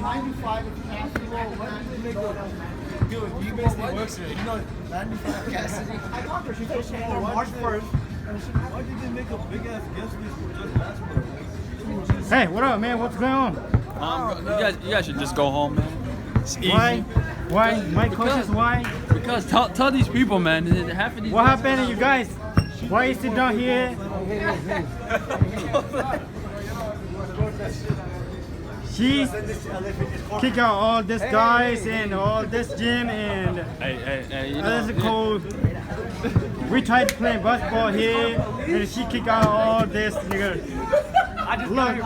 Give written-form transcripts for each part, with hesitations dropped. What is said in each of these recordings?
95 if possible. When did they make a... Dude, you basically works here. You know, 95 Cassidy. I talked to her. She said she had March 1st. why did they make a big ass guest list for just basketball? Hey, what up, man? What's going on? You guys should just go home, man. It's easy. Why? My questions why? Because tell these people, man. Half of these. What happened, you guys? Why you sit down here? She kick out all these guys and all this gym and Hey, you that's know, cold. We tried to play basketball here and she kick out all this nigga. Look.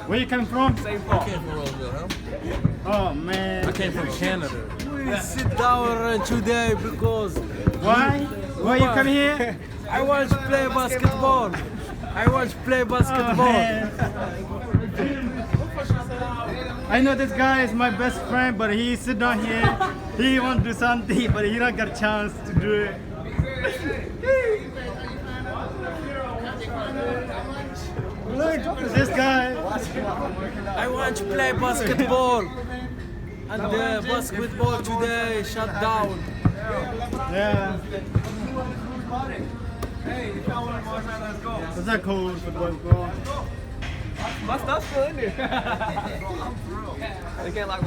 Where you coming from? I came from Roseville, huh? Oh man. I came from Canada. We sit down today because Why? Why you come here? I want to play basketball. I want to play basketball. Man. I know this guy is my best friend, but he sit down here. He want to do something, but he don't get a chance to do it. Look, this guy. I want to play basketball. And the basketball today shut down. Yeah. Hey, you found one more man, let's go. Is that cold football? Bro? My stuff's still in there. They can't lock